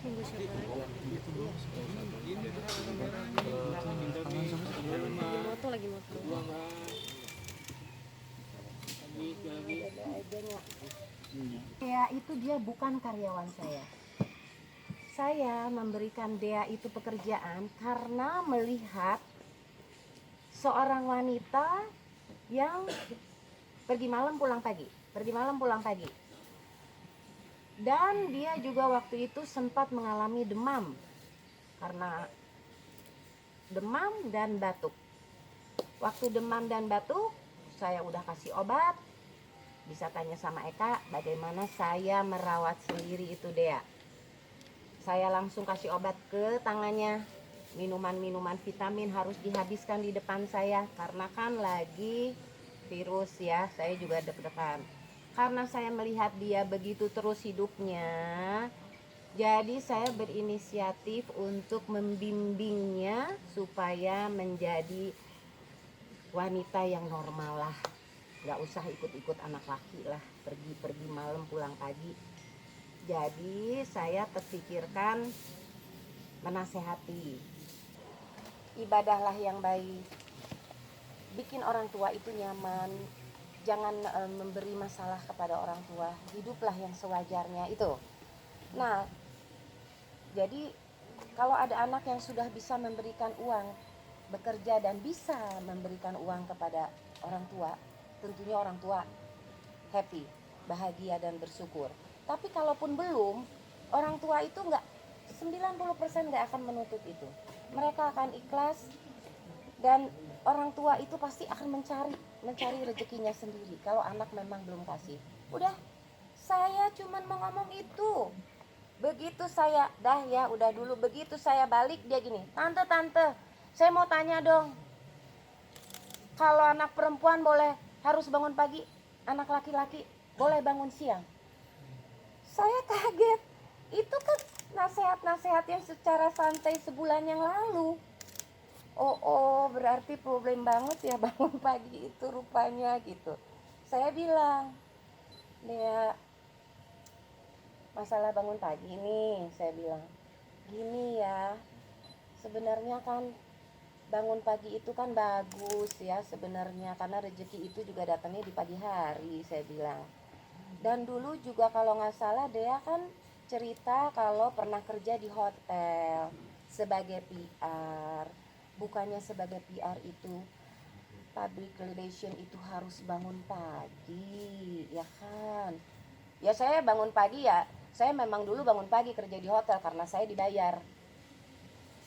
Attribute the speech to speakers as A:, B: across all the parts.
A: Tunggu siapa lagi? Lagi moto.
B: Dea itu dia bukan karyawan saya. Saya memberikan Dea itu pekerjaan karena melihat seorang wanita yang pergi malam pulang pagi. Dan dia juga waktu itu sempat mengalami demam karena demam dan batuk. Waktu demam dan batuk, saya udah kasih obat. Bisa tanya sama Eka bagaimana saya merawat sendiri itu Dea. Saya langsung kasih obat ke tangannya. Minuman-minuman vitamin harus dihabiskan di depan saya karena kan lagi virus ya, saya juga deg-degan. Karena saya melihat dia begitu terus hidupnya, jadi saya berinisiatif untuk membimbingnya supaya menjadi wanita yang normal lah. Gak usah ikut-ikut anak laki lah, pergi malam pulang pagi. Jadi saya terpikirkan menasehati, ibadahlah yang baik, bikin orang tua itu nyaman, jangan memberi masalah kepada orang tua, hiduplah yang sewajarnya itu. Nah, jadi kalau ada anak yang sudah bisa memberikan uang, bekerja dan bisa memberikan uang kepada orang tua, tentunya orang tua happy, bahagia dan bersyukur. Tapi kalaupun belum, orang tua itu 90% nggak akan menuntut itu. Mereka akan ikhlas dan orang tua itu pasti akan mencari rezekinya sendiri kalau anak memang belum kasih. Udah, saya cuman mau ngomong itu. Begitu saya udah dulu, begitu saya balik dia gini, tante saya mau tanya dong, kalau anak perempuan boleh harus bangun pagi, anak laki-laki boleh bangun siang. Saya kaget, itu kan nasihat-nasihat yang secara santai sebulan yang lalu. Oh berarti problem banget ya bangun pagi itu rupanya gitu. Saya bilang, Dea, masalah bangun pagi nih, saya bilang gini ya, sebenarnya kan bangun pagi itu kan bagus ya sebenarnya, karena rezeki itu juga datangnya di pagi hari, saya bilang. Dan dulu juga kalau nggak salah Dea kan cerita kalau pernah kerja di hotel sebagai PR. Bukannya sebagai PR itu public relation itu harus bangun pagi, ya kan? Ya saya bangun pagi ya, saya memang dulu bangun pagi kerja di hotel karena saya dibayar.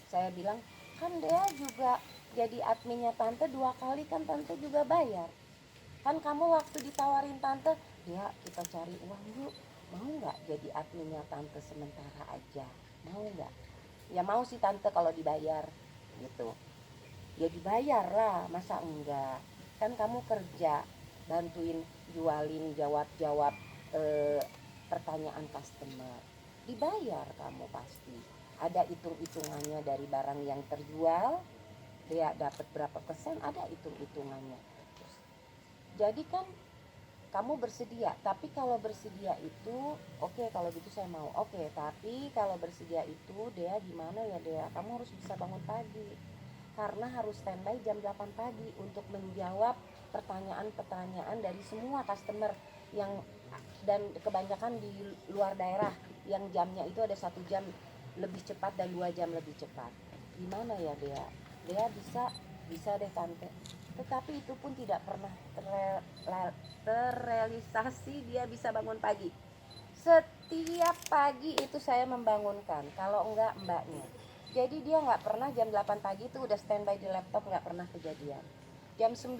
B: Saya bilang, kan Dea juga jadi adminnya tante 2 kali kan tante juga bayar. Kan kamu waktu ditawarin tante, ya kita cari uang yuk, mau nggak jadi adminnya tante sementara aja, mau nggak? Ya mau sih tante kalau dibayar gitu. Ya dibayar lah, masa enggak? Kan kamu kerja bantuin jualin, jawab pertanyaan customer, dibayar kamu pasti. Ada hitung-hitungannya dari barang yang terjual, dia dapat berapa persen, ada hitung-hitungannya. Jadi kan kamu bersedia, tapi kalau bersedia itu oke, kalau gitu saya mau. Oke, tapi kalau bersedia itu Dea gimana ya Dea, kamu harus bisa bangun pagi karena harus standby jam 8 pagi untuk menjawab pertanyaan-pertanyaan dari semua customer yang, dan kebanyakan di luar daerah yang jamnya itu ada 1 jam lebih cepat dan 2 jam lebih cepat. Gimana ya Dea? Dea bisa deh tante. Tetapi itu pun tidak pernah terrealisasi dia bisa bangun pagi. Setiap pagi itu saya membangunkan, kalau enggak mbaknya. Jadi dia nggak pernah jam 8 pagi itu udah standby di laptop, nggak pernah kejadian. Jam 9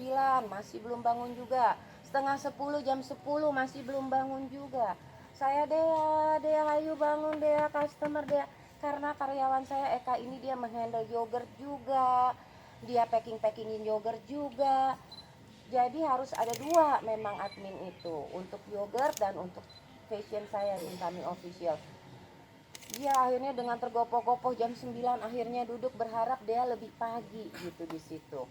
B: masih belum bangun juga, setengah 10, jam 10 masih belum bangun juga. Saya Dea ayo bangun Dea, customer Dea. Karena karyawan saya Eka ini dia menghandle yogurt juga, dia packingin yogurt juga. Jadi harus ada 2 memang admin itu, untuk yogurt dan untuk fashion saya di kami official. Dia akhirnya dengan tergopoh-gopoh jam 9 akhirnya duduk berharap dia lebih pagi gitu di situ.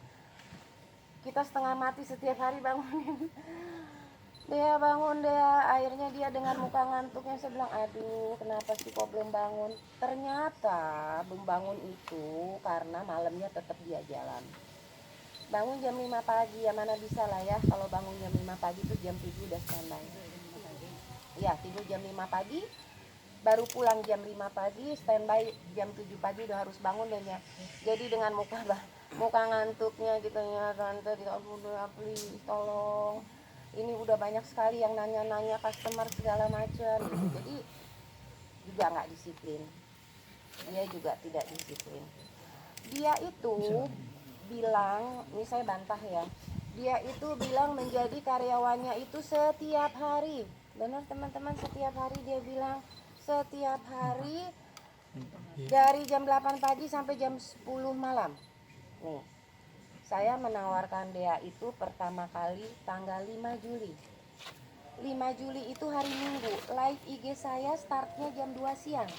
B: Kita setengah mati setiap hari bangunin. Dia bangun, dia akhirnya dia dengan muka ngantuknya. Saya bilang, aduh kenapa sih kok belum bangun. Ternyata belum bangun itu karena malamnya tetap dia jalan. Bangun jam 5 pagi, ya mana bisa lah ya. Kalau bangun jam 5 pagi tuh jam 7 udah standby. Ya tidur jam 5 pagi, baru pulang jam 5 pagi, standby jam 7 pagi udah harus bangun dan ya. Jadi dengan muka ngantuknya gitu ya, tante, please tolong, ini udah banyak sekali yang nanya-nanya customer segala macam gitu. Jadi juga nggak disiplin, dia juga tidak disiplin. Dia itu bilang, ini saya bantah ya, dia itu bilang menjadi karyawannya itu setiap hari. Benar teman-teman, setiap hari dia bilang, setiap hari dari jam 8 pagi sampai jam 10 malam. Nih, saya menawarkan dia itu pertama kali tanggal 5 Juli. 5 Juli itu hari Minggu. Live IG saya startnya jam 2 siang.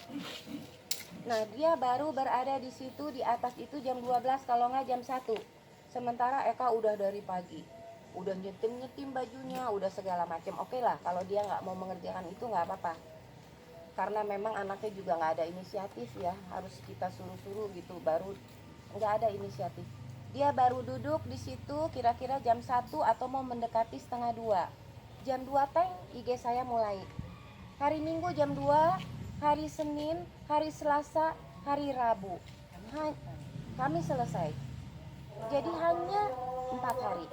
B: Nah, dia baru berada di situ di atas itu jam 12 kalau nggak jam 1. Sementara Eka udah dari pagi. Udah nyetim bajunya, udah segala macam. Oke lah, kalau dia nggak mau mengerjakan itu nggak apa-apa. Karena memang anaknya juga nggak ada inisiatif ya, harus kita suruh-suruh gitu, baru nggak ada inisiatif. Dia baru duduk di situ kira-kira jam 1 atau mau mendekati setengah 2. Jam 2 teng IG saya mulai. Hari Minggu jam 2, hari Senin, hari Selasa, hari Rabu. Kami selesai. Jadi hanya 4 hari.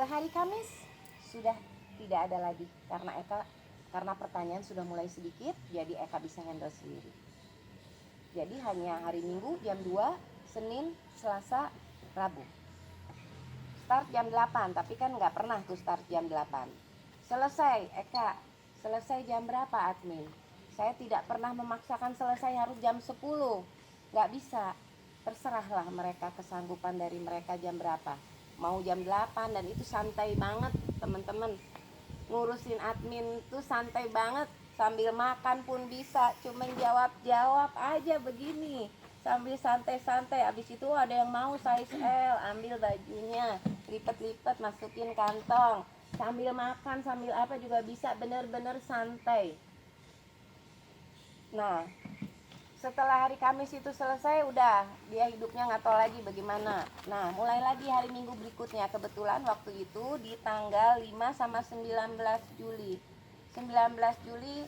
B: Hari Kamis sudah tidak ada lagi karena pertanyaan sudah mulai sedikit, jadi Eka bisa handle sendiri. Jadi hanya hari Minggu jam 2, Senin, Selasa, Rabu. Start jam 8, tapi kan nggak pernah tuh start jam 8. Selesai, Eka, selesai jam berapa admin? Saya tidak pernah memaksakan selesai harus jam 10. Nggak bisa, terserahlah mereka, kesanggupan dari mereka jam berapa. Mau jam 8 dan itu santai banget teman-teman. Ngurusin admin tuh santai banget, sambil makan pun bisa, cuman jawab aja begini sambil santai-santai. Abis itu ada yang mau size L, ambil bajunya, lipet-lipet, masukin kantong, sambil makan sambil apa juga bisa, bener-bener santai. Nah, setelah hari Kamis itu selesai, udah dia hidupnya nggak tahu lagi bagaimana. Nah, mulai lagi hari Minggu berikutnya. Kebetulan waktu itu di tanggal 5 sama 19 Juli. 19 Juli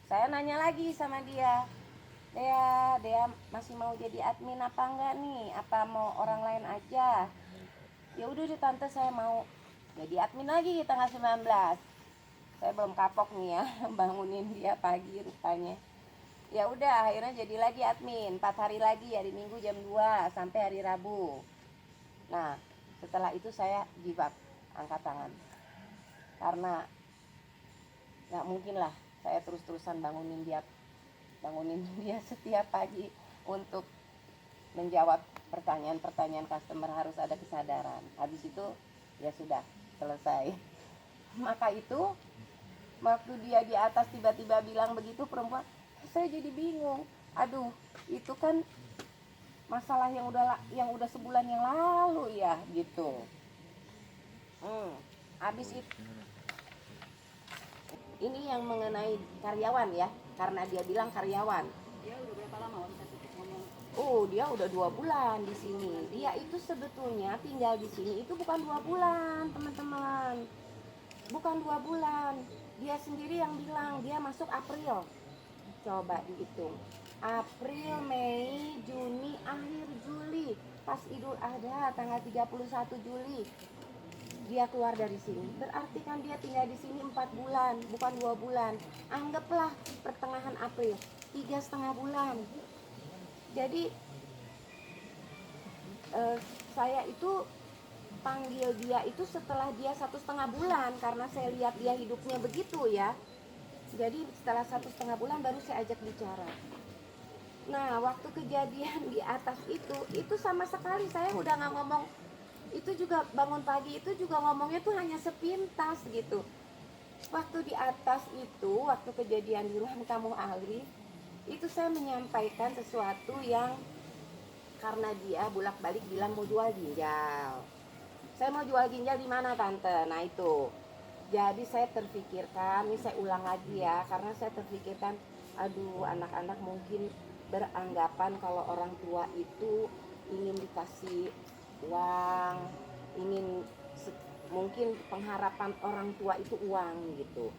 B: saya nanya lagi sama dia, Dea masih mau jadi admin apa enggak nih? Apa mau orang lain aja? Ya udah deh tante, saya mau jadi admin lagi tanggal 19. Saya belum kapok nih ya, bangunin dia pagi rupanya. Ya udah akhirnya jadi lagi admin 4 hari lagi, hari Minggu jam 2 sampai hari Rabu. Nah setelah itu saya give up, angkat tangan, karena nggak mungkin lah saya terus-terusan bangunin dia setiap pagi untuk menjawab pertanyaan-pertanyaan customer. Harus ada kesadaran. Habis itu ya sudah selesai. Maka itu waktu dia di atas tiba-tiba bilang begitu, perempuan, saya jadi bingung. Aduh, itu kan masalah yang udah sebulan yang lalu ya gitu. Habis itu ini yang mengenai karyawan ya, karena dia bilang karyawan. Dia udah berapa lama ngomong? Oh, dia udah 2 bulan di sini. Dia itu sebetulnya tinggal di sini itu bukan 2 bulan, teman-teman. Bukan 2 bulan. Dia sendiri yang bilang dia masuk April. Coba dihitung, April, Mei, Juni, akhir Juli, pas Idul Adha tanggal 31 Juli dia keluar dari sini. Berarti kan dia tinggal di sini 4 bulan, bukan 2 bulan. Anggaplah pertengahan April, 3,5 bulan. Jadi saya itu panggil dia itu setelah dia 1,5 bulan, karena saya lihat dia hidupnya begitu ya. Jadi setelah 1,5 bulan baru saya ajak bicara. Nah, waktu kejadian di atas itu sama sekali saya udah nggak ngomong. Itu juga bangun pagi itu juga ngomongnya tuh hanya sepintas gitu. Waktu di atas itu, waktu kejadian di ruang tamu ahli, itu saya menyampaikan sesuatu yang karena dia bolak-balik bilang mau jual ginjal. Saya mau jual ginjal di mana tante? Nah itu. Jadi saya terpikirkan, ini saya ulang lagi ya, karena saya terpikirkan, aduh anak-anak mungkin beranggapan kalau orang tua itu ingin dikasih uang, ingin mungkin pengharapan orang tua itu uang gitu.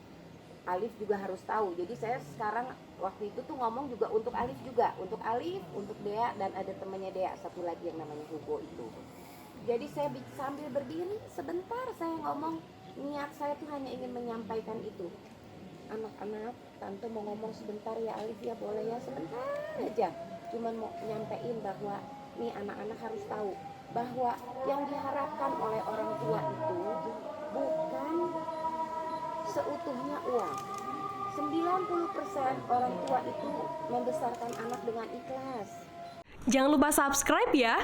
B: Alif juga harus tahu. Jadi saya sekarang waktu itu tuh ngomong juga untuk Alif juga, untuk Alif, untuk Dea, dan ada temannya Dea satu lagi yang namanya Hugo itu. Jadi saya sambil berdiri sebentar saya ngomong, niat saya tuh hanya ingin menyampaikan itu. Anak-anak, tante mau ngomong sebentar ya Alif ya, boleh ya, sebentar aja. Cuman mau nyampein bahwa nih anak-anak harus tahu bahwa yang diharapkan oleh orang tua itu bukan seutuhnya uang. 90% orang tua itu membesarkan anak dengan ikhlas.
A: Jangan lupa subscribe ya.